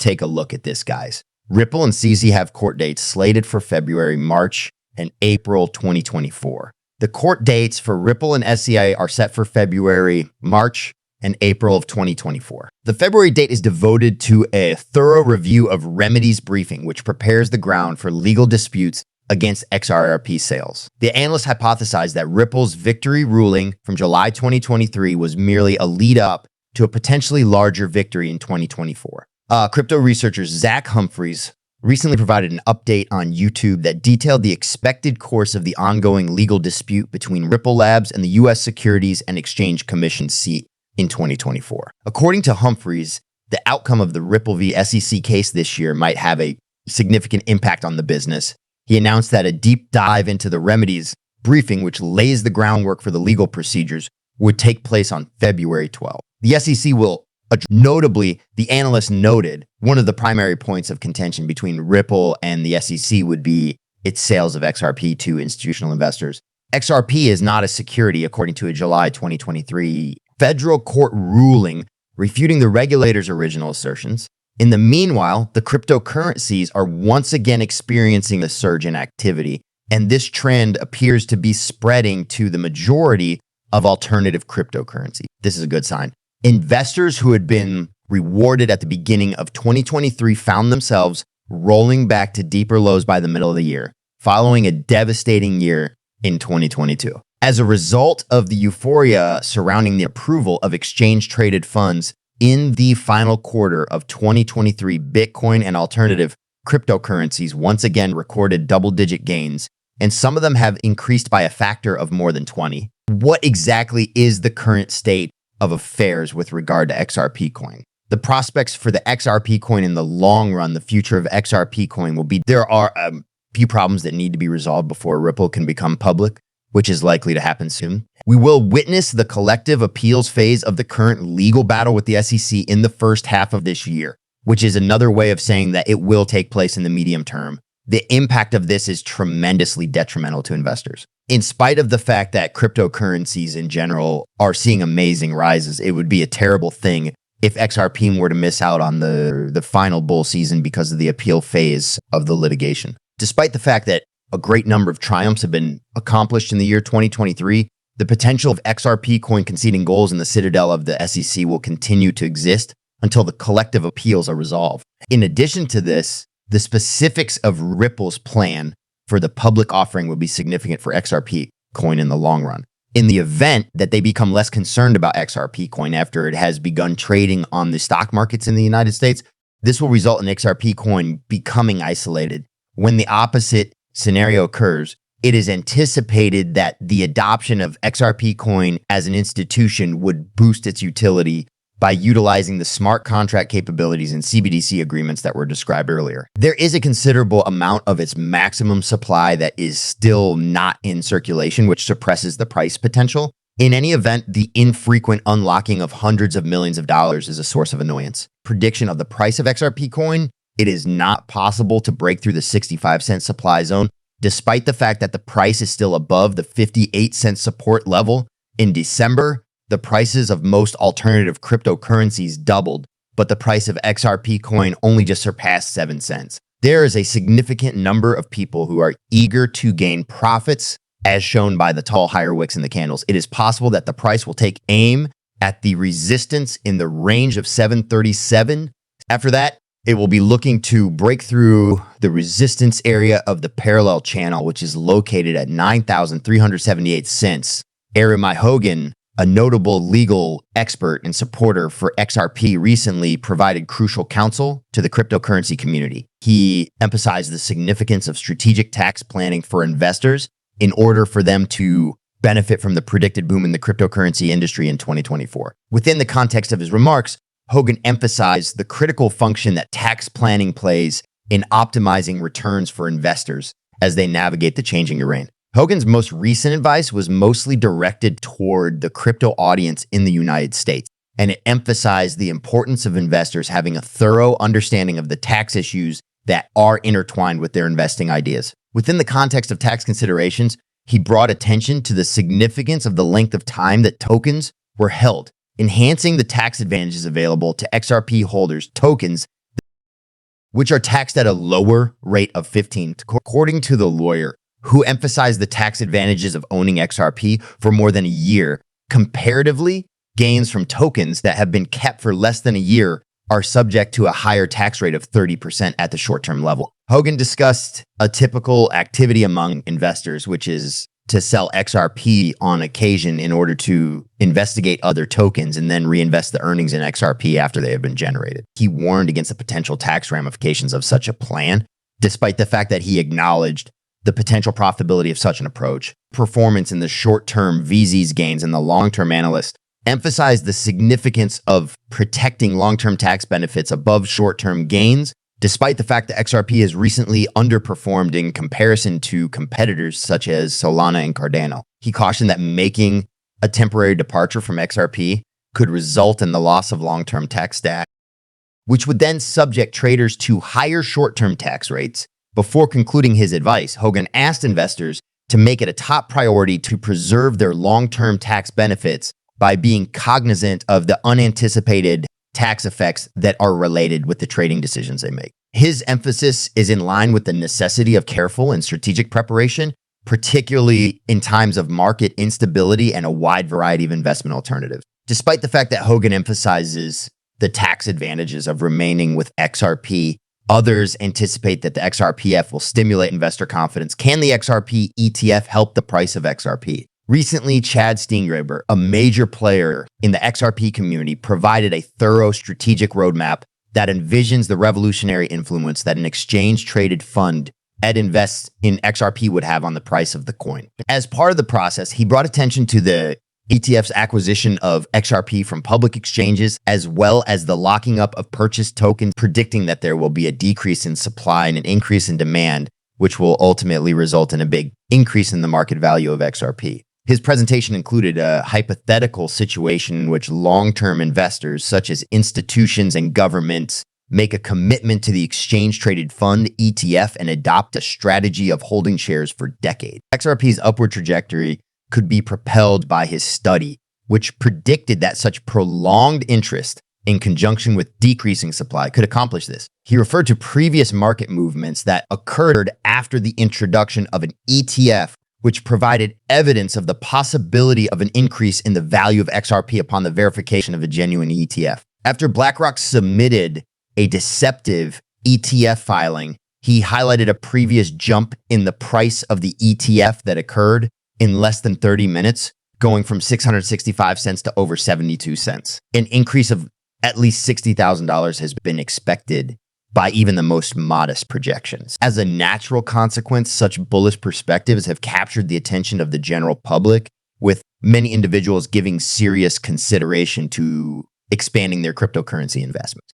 take a look at this, guys. Ripple and CZ have court dates slated for February, March, and April 2024. The court dates for Ripple and SCA are set for February, March, and April of 2024. The February date is devoted to a thorough review of remedies briefing, which prepares the ground for legal disputes against XRP sales. The analysts hypothesized that Ripple's victory ruling from July 2023 was merely a lead up to a potentially larger victory in 2024. Crypto researcher Zach Humphreys recently provided an update on YouTube that detailed the expected course of the ongoing legal dispute between Ripple Labs and the U.S. Securities and Exchange Commission seat in 2024. According to Humphreys, the outcome of the Ripple v. SEC case this year might have a significant impact on the business. He announced that a deep dive into the remedies briefing, which lays the groundwork for the legal procedures, would take place on February 12th. The SEC will notably, the analyst noted, one of the primary points of contention between Ripple and the SEC would be its sales of XRP to institutional investors. XRP is not a security, according to a July 2023 federal court ruling refuting the regulator's original assertions. In the meanwhile, the cryptocurrencies are once again experiencing a surge in activity, and this trend appears to be spreading to the majority of alternative cryptocurrency. This is a good sign. Investors who had been rewarded at the beginning of 2023 found themselves rolling back to deeper lows by the middle of the year, following a devastating year in 2022. As a result of the euphoria surrounding the approval of exchange-traded funds in the final quarter of 2023, Bitcoin and alternative cryptocurrencies once again recorded double-digit gains, and some of them have increased by a factor of more than 20. What exactly is the current state of affairs with regard to XRP coin? The prospects for the XRP coin in the long run, the future of XRP coin will be, there are a few problems that need to be resolved before Ripple can become public, which is likely to happen soon. We will witness the collective appeals phase of the current legal battle with the SEC in the first half of this year, which is another way of saying that it will take place in the medium term. The impact of this is tremendously detrimental to investors. In spite of the fact that cryptocurrencies in general are seeing amazing rises, it would be a terrible thing if XRP were to miss out on the final bull season because of the appeal phase of the litigation. Despite the fact that a great number of triumphs have been accomplished in the year 2023, the potential of XRP coin conceding goals in the citadel of the SEC will continue to exist until the collective appeals are resolved. In addition to this, the specifics of Ripple's plan for the public offering will be significant for XRP coin in the long run. In the event that they become less concerned about XRP coin after it has begun trading on the stock markets in the United States, this will result in XRP coin becoming isolated. When the opposite scenario occurs, it is anticipated that the adoption of XRP coin as an institution would boost its utility by utilizing the smart contract capabilities and CBDC agreements that were described earlier. There is a considerable amount of its maximum supply that is still not in circulation, which suppresses the price potential. In any event, the infrequent unlocking of hundreds of millions of dollars is a source of annoyance. Prediction of the price of XRP coin: it is not possible to break through the 65-cent supply zone, despite the fact that the price is still above the 58-cent support level. In December, the prices of most alternative cryptocurrencies doubled, but the price of XRP coin only just surpassed 7 cents. There is a significant number of people who are eager to gain profits, as shown by the tall higher wicks in the candles. It is possible that the price will take aim at the resistance in the range of 737. After that, it will be looking to break through the resistance area of the parallel channel, which is located at 9,378 cents. Jeremy Hogan, a notable legal expert and supporter for XRP, recently provided crucial counsel to the cryptocurrency community. He emphasized the significance of strategic tax planning for investors in order for them to benefit from the predicted boom in the cryptocurrency industry in 2024. Within the context of his remarks, Hogan emphasized the critical function that tax planning plays in optimizing returns for investors as they navigate the changing terrain. Hogan's most recent advice was mostly directed toward the crypto audience in the United States, and it emphasized the importance of investors having a thorough understanding of the tax issues that are intertwined with their investing ideas. Within the context of tax considerations, he brought attention to the significance of the length of time that tokens were held, enhancing the tax advantages available to XRP holders. Tokens which are taxed at a lower rate of 15. According to the lawyer, who emphasized the tax advantages of owning XRP for more than a year, comparatively, gains from tokens that have been kept for less than a year are subject to a higher tax rate of 30% at the short-term level. Hogan discussed a typical activity among investors, which is to sell XRP on occasion in order to investigate other tokens and then reinvest the earnings in XRP after they have been generated. He warned against the potential tax ramifications of such a plan, despite the fact that he acknowledged the potential profitability of such an approach. Performance in the short-term VZ's gains and the long-term analyst emphasized the significance of protecting long-term tax benefits above short-term gains, despite the fact that XRP has recently underperformed in comparison to competitors such as Solana and Cardano. He cautioned that making a temporary departure from XRP could result in the loss of long-term tax stack, which would then subject traders to higher short-term tax rates. Before concluding his advice, Hogan asked investors to make it a top priority to preserve their long-term tax benefits by being cognizant of the unanticipated tax effects that are related with the trading decisions they make. His emphasis is in line with the necessity of careful and strategic preparation, particularly in times of market instability and a wide variety of investment alternatives. Despite the fact that Hogan emphasizes the tax advantages of remaining with XRP, others anticipate that the XRPF will stimulate investor confidence. Can the XRP ETF help the price of XRP? Recently, Chad Steengraber, a major player in the XRP community, provided a thorough strategic roadmap that envisions the revolutionary influence that an exchange-traded fund that invests in XRP would have on the price of the coin. As part of the process, he brought attention to the ETF's acquisition of XRP from public exchanges, as well as the locking up of purchased tokens, predicting that there will be a decrease in supply and an increase in demand, which will ultimately result in a big increase in the market value of XRP. His presentation included a hypothetical situation in which long-term investors, such as institutions and governments, make a commitment to the exchange-traded fund ETF and adopt a strategy of holding shares for decades. XRP's upward trajectory could be propelled by his study, which predicted that such prolonged interest in conjunction with decreasing supply could accomplish this. He referred to previous market movements that occurred after the introduction of an ETF, which provided evidence of the possibility of an increase in the value of XRP upon the verification of a genuine ETF. After BlackRock submitted a deceptive ETF filing, he highlighted a previous jump in the price of the ETF that occurred in less than 30 minutes, going from 665 cents to over 72 cents. An increase of at least $60,000 has been expected by even the most modest projections. As a natural consequence, such bullish perspectives have captured the attention of the general public, with many individuals giving serious consideration to expanding their cryptocurrency investments.